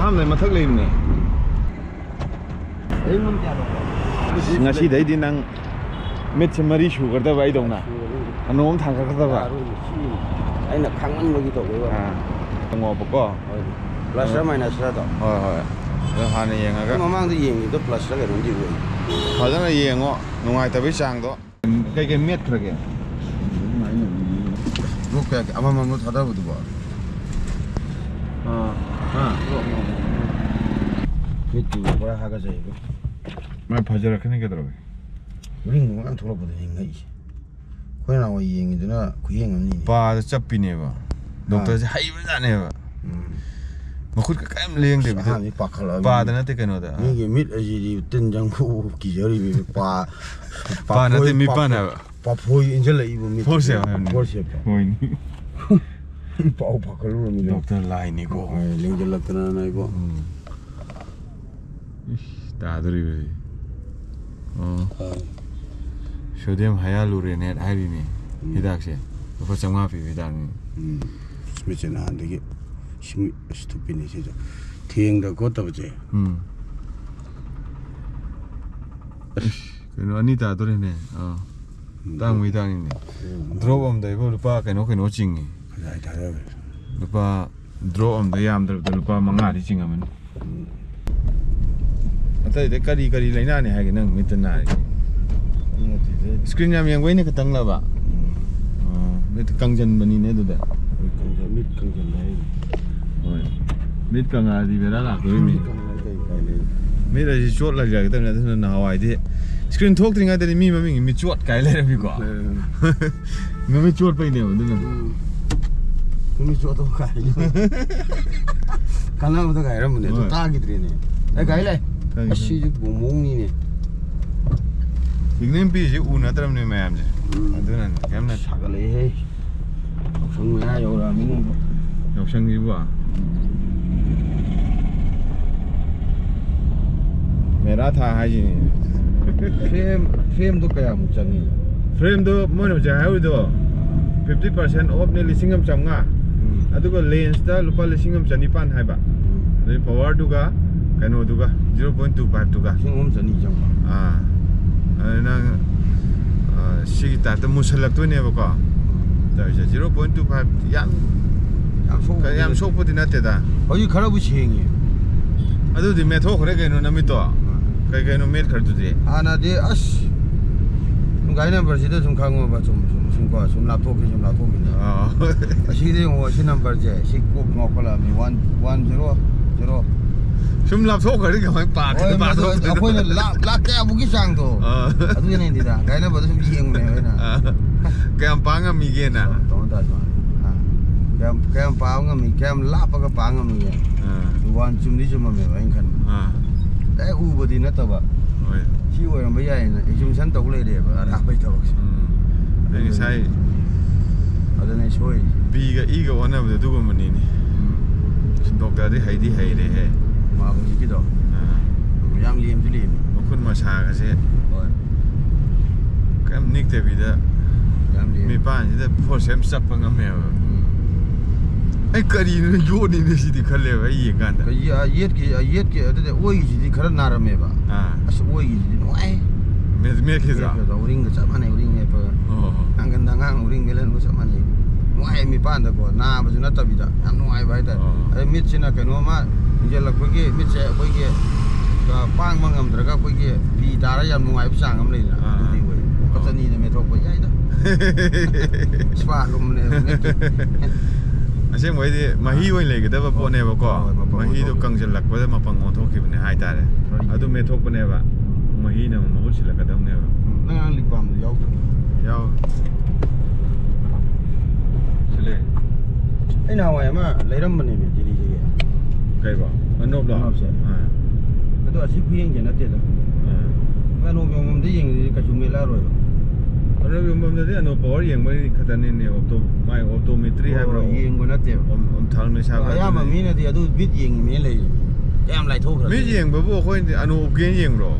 ห้ามเลยมาทักเลยนี่งาชีได้ดินังเม็ดชมารีชูกันได้ไว้ตรงน่ะอันนู้นทางกันได้ป่ะไอ้หนักครั้งมันเมื่อกี้ตกเลยว่างอปก็plus minus ละต่อแล้วหาในยังไงก็มามั่งที่ยิงตัว plus ละกันมันดีเว้ยเขาจะในยังอ่ะนุ่งไอ้แต่ไม่ช่างตัวใกล้ๆเม็ดครับแกลูกแกเอามามันทัดได้บุตรบ่นี่จูบว่าหากระจายก็ไม่พอจะรักนี่ก็ได้วิ่งมันทุรบดิยังไงคนเรายิงตัวน่ะคุยยังไงนี่ป้าจะจับปีเนี่ยป่ะด็อกเตอร์จะให้ไม่ได้เนี่ยป่ะมาคุยกับใครมันเลี้ยงเด็กป้าแต่นั่นที่กันว่าแต่นี่ก็มิดอะไรดีตึ้งจังกูกี่เจอรีบป้านั่นที่มีป้าเนี่ยป้าพูดอินเจเลยอีบุมิดพูดเสียพูดเสียโอ้ยป้าป้าก็รู้มั้ยด็อกเตอร์ไลน์นี่ก็เลี้ยงจะลักษณะไหนก็ตาดูดิชุดเดียมหายาลูเรเนตไอ้ดินี่ฮิดักเช่เพราะจังหวะพี่ฮิดักนี่ไม่ใช่นะเด็กชิมิสตูปินี่ใช่จ้ะเที่ยงเด็กก็ตัวเจ้คืออันนี้ตาตัวนี้เนี่ยตั้งไม่ตั้งนี่ดรอปอมได้พวกลูกป้ากันโอเคโนจริงนี่ได้ลูกป้าดรอปอมได้ยามดรอปลูกป้ามังงะที่จริงอะมันแต่เด็กกะดีเลยน่าเนี่ยให้กันนั่งมิตรน่าสกรีนยามยังไว้เนี่ยก็ตั้งแล้วป่ะมิตรกังจันบันนี้เนี่ยดูเด็กมิดกังจันไหนมิตรกังอะไรเวลาหลักเลยมิตรจะชดอะไรกันแต่เนี่ยท่านน่าหวายที่สกรีนทอกถึงไงแต่นี่มันมีชดไกลเลยนะพี่กว่ามันไม่ชดไปเนี่ยมันนั่นมันมีชดตัวไกลกันแล้วมันตัวไกลแล้วมันเนี่ยตัวตากี่ตัวเนี่ยไอ้ไกลเลยอาชีพบุ้งมุ้งนี่เนี่ยอีกนิดปีจะอุ่นนะแต่ไม่แม่มเลยอันนั้นแค่นั้นชักเลยเฮ้ยช่างไม่ได้อยู่แล้วมิ้งยกช่างดีกว่าเมื่อราท่าให้จีนี่frameตัวกระยำจังนี่frameตัวมันจะให้ดู50% off เนี่ยลิซิงก์จำง่ะแล้วตัวก็ lens ตัวลูกลิซิงก์จำนิพานให้บ่แล้ว power ตัวก็กันโน่ตัวก็ 0.25 ตัวก็ลิซิงก์จำนี่จังนั่นสิ่งที่แต่มุสลิมตัวเนี่ยบอกว่าแต่จะ 0.25 ยามโชคพอดีนัดเด็ดเฮ้ยขนาดบุเชงยี่อะดูดิเมทัลเขาเรียกกันนู่นไม่ตัวใครๆนู่นเมทขัดดูดิน่าดีนุ่งไก่เนี่ยบริษัทสุ่มข้างว่าสุ่มลาทุกข์เนี่ยอาชีพที่ว่าชินัมบริษัทชิคุกงอกละมี110สุ่มลาทุกข์เขาเรียกกันไม่ปากกันปากทุกข์เอาคนเนี่ยลาแก้บุกิช่างตัวอะดูยังไงดีด่าไก่เนี่ยบริษัทมีเองเลยนะแกมปังก็มีเงินนะต้องได้ใช่แกมปังก็มีแกมลาปก็ปังก็มีวันจุ่มนี่จุ่มมาไม่ไหวกันแต่อูบดีนะตัวที่ว่ายังไม่ใหญ่นะไอ้จุ่มฉันตกเลยเดี๋ยวรักไปตกเป็นใช่อะไรเนี่ยช่วยบีกับอีกับวันนั้นมันจะดูมันนี่ฉันตกแต่ที่ให้เลยให้มาคนที่คิดดูยังเลี้ยมจุลีบางคนมาช้ากันใช่แกมนิกเทวีเด้อมีป้านที่จะพอเซมซับปังกับแมวไอ้กะดีนี่โยนี่นี่สิที่เขาเรียกว่าอีกกันก็เย็ดกี่แต่โอ้ยสิที่ขนาดน่ารักไหมบ้าโอ้ยสิน้อยเมียคิดว่าเราวิ่งก็จะมาในวิ่งไงเพื่อนั่งกันทางห้างวิ่งไปเล่นก็จะมาในน้อยมีป้านแต่ก่อนหน้าปัจจุบันตับิดาทำน้อยไว้แต่ไอ้มิดชินะกันว่ามาเดี๋ยวเราคุยกี่มิดเช่คุยกี่ก็ปังมังงามตระก็คุยกี่ปีตาระยำน้อยผู้ช่างกำเลยนะดีเว้ยก็จะนี่จะไม่ทบไปใหญ่ต่อสปาก็มันเนี่ยอาเช่นว่าที่มาฮีวันเลยก็ได้ว่าปนเนี่ยบอกก็มาฮีตัวกังจะหลักว่าจะมาปังงอทอกที่เป็นหายตาเลยเอาตัวเมทอกปนเนี่ยว่ามาฮีเนี่ยมาหุ่นสิหลักก็ได้เนี่ยว่านั่งลิบามยาวใช่เลยไอ้หน้าวัยมาเลยรำมันเนี่ยมีดีใครบอกมันนบหรอใช่แล้วตัวอาชีพพี่ยังเจนนัดเด็ดอ่ะงั้นนบยังมันได้ยังกระชุ่มเมล่าเลยเราอยู่บนนั้นเนี่ยโนบอร์ยังไม่ขัดนี่เนี่ยออโตเมตรีให้เรายิงกันนะเดียวทางในชาวบ้านยามามีนะเดียวดูวิทยิงมีเลยแอมไหลทุกข์วิทยิงแบบว่าคนอนุเกณฑ์ยิงหรอ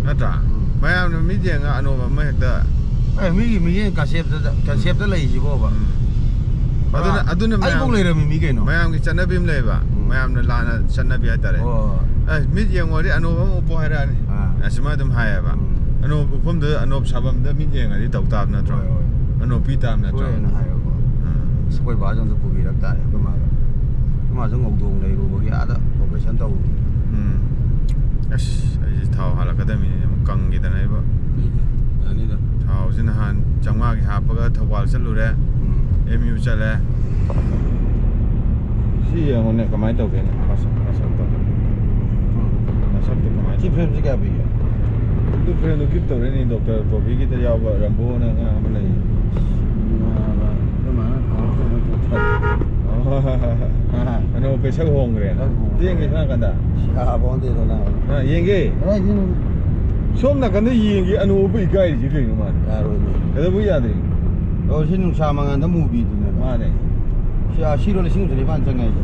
นั่นจ้ะไม่เอาวิทยิงอนุไม่ได้มีกระเชฟได้เลยสิบ่บ่ ꯑꯗꯨꯅ ꯑꯩ ꯄꯣꯛ ꯂꯩꯔꯝꯃꯤ ꯀꯩꯅꯣ ꯃꯌꯥꯝꯒꯤ ꯆꯠꯅꯕꯤ ꯑꯃ ꯂꯩꯕ ꯃꯌꯥꯝꯅ ꯂꯥꯟꯅ ꯆꯠꯅꯕꯤ ꯍꯥꯏꯇꯥꯔꯦ ꯃꯤꯠ ꯌꯦꯡꯉꯨꯔꯗꯤ ꯑꯅꯣꯞ ꯑꯃ ꯎꯞꯄꯣ ꯍꯥꯏꯔꯛꯑꯅꯤ ꯑꯁꯨꯃꯥꯏꯅ ꯑꯗꯨꯝ ꯍꯥꯏꯌꯦꯕ ꯑꯅꯣꯞ ꯎꯞꯐꯝꯗꯨꯗ ꯑꯅꯣꯞ ꯁꯥꯐꯝꯗ ꯃꯤꯠ ꯌꯦꯡꯉꯗꯤ ꯇꯧ ꯇꯥꯕ ꯅꯠꯇ꯭ꯔꯣ ꯑꯅꯣꯞ ꯄꯤ ꯇꯥꯕ ꯅꯠꯇ꯭ꯔꯣ ꯍꯥꯏꯔꯀꯣ ꯑꯩꯈꯣꯏ ꯕꯥꯁꯨ ꯑꯝꯇ ꯄꯨꯕꯤꯔꯛ ꯇꯥꯔꯦ ꯑꯩꯈꯣꯏ ꯃꯥꯁꯨ ꯉꯧꯗꯣꯡ ꯂꯩꯔꯨꯕꯒꯤ ꯑꯥꯗ ꯑꯣꯄꯔꯦꯁꯟ ꯇꯧꯔꯨꯕ ꯑꯁ ꯑꯩꯁꯦ ꯊꯥꯎ ꯍꯥꯜꯂꯛꯀꯗꯕꯅꯤꯅꯦ ꯑꯃꯨꯛ ꯀꯪꯈꯤꯗꯅ ꯑꯩꯕ ꯌꯥꯅꯤꯗ ꯊꯥꯎꯁꯤ ꯅꯍꯥൻ 500ꯒꯤ ꯍꯥꯞꯄꯒ ꯊꯧꯕꯥꯜ ꯆꯠꯂꯨꯔꯦ MU ꯆꯠꯂꯦ ꯁꯤ ꯌꯦꯡꯉꯣꯅꯦ ꯀꯃꯥꯏꯅ ꯇꯧꯒꯦꯅꯦ ꯃꯁꯛꯇꯣ ꯀꯃꯥꯏꯅ ꯁꯤ ꯐ꯭ꯔꯦꯝꯁꯤ ꯀꯌꯥ ꯄꯤꯒꯦ ꯑꯗꯨ ꯐ꯭ꯔꯦꯝꯗꯣ ꯒꯤꯐ ꯇꯧꯔꯦꯅꯤ ꯗꯣꯛꯇꯔ ꯇ꯭ꯔꯣꯐꯤꯒꯤꯗ ꯌꯥꯎꯕ ꯔꯝꯕꯣꯅ ꯑꯉꯥꯡ ꯑꯃ ꯂꯩ ꯑꯅꯧ ꯄꯩꯁꯛ ꯍꯣꯡꯈ꯭ꯔꯦꯅ ꯌꯦꯡꯒꯦ ꯁꯥꯟꯅꯀꯥꯟꯗ ꯌꯦꯡꯒꯦ ꯁꯣꯝ ꯅꯥꯀꯟꯗ ꯌꯦꯡꯒꯦ ꯑꯅꯧꯕ ꯏꯀꯥꯏꯔꯤꯁꯤ ꯀꯩꯅꯣ ꯃꯥꯅꯦ ꯌꯥꯔꯣꯏꯅꯦ ꯀꯩꯗꯧꯕ ꯌꯥꯗ꯭ꯔꯤ ꯁꯤ ꯅꯨꯡꯁꯥ ꯃꯉꯥꯟꯗ ꯃꯨꯕꯤꯗꯨꯅꯦꯕ ꯃꯥꯅꯦ ꯁꯤꯔꯣ 9,900 ꯆꯪꯉꯦ ꯍꯥꯏꯁꯦ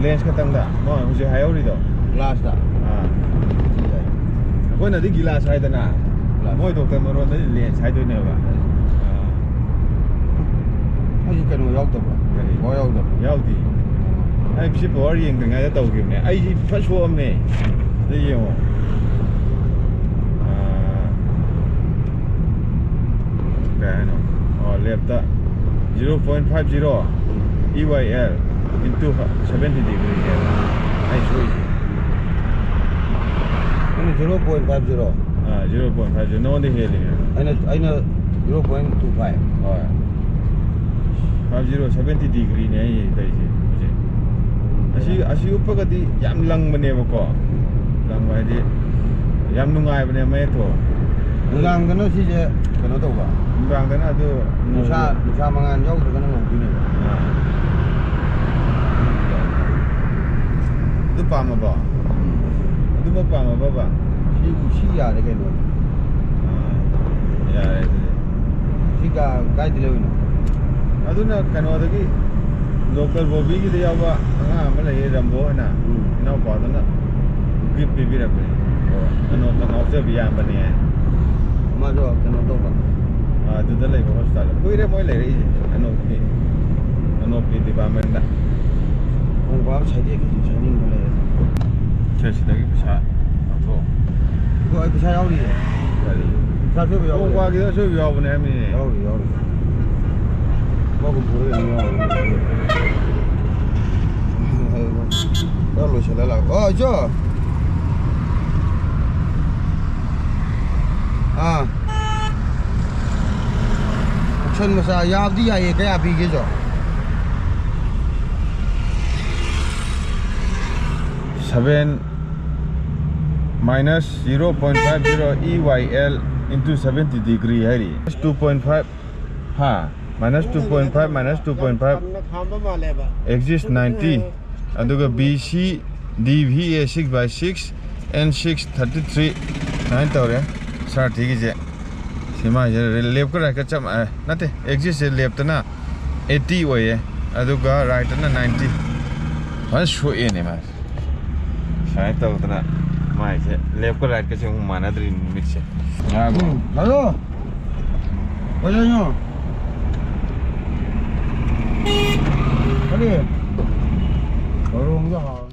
ꯂꯦꯟꯁ ꯈꯛꯇꯪꯗ ꯃꯣꯏ ꯍꯧꯖꯤꯛ ꯍꯥꯏꯍꯧꯔꯤꯗꯣ ꯒ꯭ꯂꯥꯁꯇ ꯑꯩꯈꯣꯏꯅꯗꯤ ꯒꯤꯂꯥꯁ ꯍꯥꯏꯗꯅ ꯃꯣꯏ ꯗꯣꯛꯇꯔ ꯃꯔꯣꯟꯗꯗꯤ ꯂꯦꯟꯁ ꯍꯥꯏꯗꯣꯏꯅꯦꯕ ꯃꯣꯏꯁꯤ ꯀꯩꯅꯣ ꯌꯥꯎꯗꯕ꯭ꯔꯥ ꯄꯋꯥꯔ ꯌꯥꯎꯗꯕ꯭ꯔꯥ ꯌꯥꯎꯗꯦ ꯑꯩ ꯁꯤ ꯄꯋꯥꯔ ꯌꯦꯡꯗ꯭ꯔꯤꯉꯩꯗ ꯇꯧꯈꯤꯕꯅꯦ ꯑꯩꯁꯤ ꯐꯠ ꯁꯣꯛꯑꯝꯅꯦ ꯑꯗ ꯌꯦꯡꯉꯣ ꯀꯩ ꯍꯥꯏꯅꯣ ꯂꯦꯞꯇ 0.50 EYL into 70 degree ꯑꯩ ꯁꯣꯏꯁꯤ 0.50 0.50 ꯅꯉꯣꯟꯗ ꯍꯦꯜꯂꯤ ꯑꯩꯅ 0.25 ꯍꯣꯏ 50 70 degree ꯑꯩ ꯇꯧꯔꯤꯁꯦ ꯍꯧꯖꯤꯛ ꯑꯁꯤ ꯎꯞꯄꯒꯗꯤ ꯌꯥꯝ ꯂꯪꯕꯅꯦꯕꯀꯣ ꯂꯪꯕ ꯍꯥꯏꯗꯤ ꯌꯥꯝ ꯅꯨꯡꯉꯥꯏꯕꯅꯦ ꯃꯌꯦꯛꯇꯣ ꯅꯨꯡꯗꯥꯡꯗꯅ ꯁꯤꯁꯦ ꯀꯩꯅꯣ ꯇꯧꯕ ꯅꯨꯡꯗꯥꯡꯗꯅ ꯑꯗꯨ ꯅꯨꯡꯁꯥ ꯃꯉꯥꯟ ꯌꯥꯎꯗ꯭ꯔꯒꯅ ꯉꯧꯗꯣꯏꯅꯦꯕ ꯑꯗꯨ ꯄꯥꯝꯃꯕꯣ ꯑꯗꯨꯃꯛ ꯄꯥꯝꯃꯕꯕ ꯁꯤ ꯌꯥꯔꯦ ꯀꯩꯅꯣ ꯌꯥꯔꯦ ꯑꯗꯨꯗꯤ ꯁꯤ ꯀꯥꯏꯗ ꯂꯩꯔꯤꯅꯣ ꯑꯗꯨꯅ ꯀꯩꯅꯣꯗꯒꯤ ꯗꯣꯛꯇꯔ ꯕꯣꯕꯤꯒꯤꯗ ꯌꯥꯎꯕ ꯑꯉꯥꯡ ꯑꯃ ꯂꯩꯌꯦ ꯔꯝꯕꯣ ꯍꯥꯏꯅ ꯏꯅꯥꯎꯄꯥꯗꯨꯅ ꯒꯤꯐ ꯄꯤꯕꯤꯔꯛꯄꯅꯤ ꯑꯅꯣꯞꯇ ꯉꯥꯎꯖꯕꯤ ꯌꯥꯝꯕꯅꯦ ꯃꯥꯁꯨ ꯀꯩꯅꯣ ꯇꯧꯕ ꯑꯗꯨꯗ ꯂꯩꯕ ꯍꯣꯁꯄꯤꯇꯥꯜꯗ ꯀꯨꯏꯔꯦ ꯃꯣꯏ ꯂꯩꯔꯛꯏꯁꯦ ꯑꯅꯣꯞꯀꯤ ꯗꯤꯄꯥꯔꯠꯃꯦꯟꯗ ꯈꯣꯡꯕꯥ ꯁꯥꯏꯗꯦꯛꯀꯤꯁꯤ ꯁꯥꯏꯅꯤꯡꯕ ꯂꯩꯌꯦ ꯁꯤꯗꯒꯤ ꯄꯩꯁꯥ ꯂꯧꯊꯣꯛꯑꯣ ꯑꯗꯣ ꯑꯩ ꯄꯩꯁꯥ ꯌꯥꯎꯔꯤꯌꯦ ꯀꯔꯤ ꯄꯩꯁꯥ ꯁꯣꯏꯕ ꯌꯥꯎꯔꯤ ꯈꯣꯡꯕꯥꯒꯤꯗ ꯑꯁꯣꯏꯕ ꯌꯥꯎꯕꯅꯦ ꯍꯥꯏꯕꯅꯤꯅꯦ ꯌꯥꯎꯔꯤ ꯃꯥꯒꯨꯝ ꯄꯨꯔꯒ ꯑꯗꯨꯝ ꯌꯥꯎꯔꯤ ꯂꯣꯏꯁꯤꯜꯂ ꯂꯥꯛꯑꯣ ꯏꯆꯣ ꯑꯣꯛꯁꯟ ꯃꯆꯥ ꯌꯥꯕꯗꯤ ꯌꯥꯏꯌꯦ ꯀꯌꯥ ꯄꯤꯒꯦꯖꯣ minus 0.50 EYL into 70 degree hari 2.5 minus 2.5 minus 2.5 exist 90 aduga BC DVA 6/6 N6 33 9 tawre sar thigi je sima je left ka right ka cham nate exist left na 80 oye aduga right na 90 han show ene ma sai tawdana mai se left ka right ka se manadri mix se hello oye Hadi. Orang dah.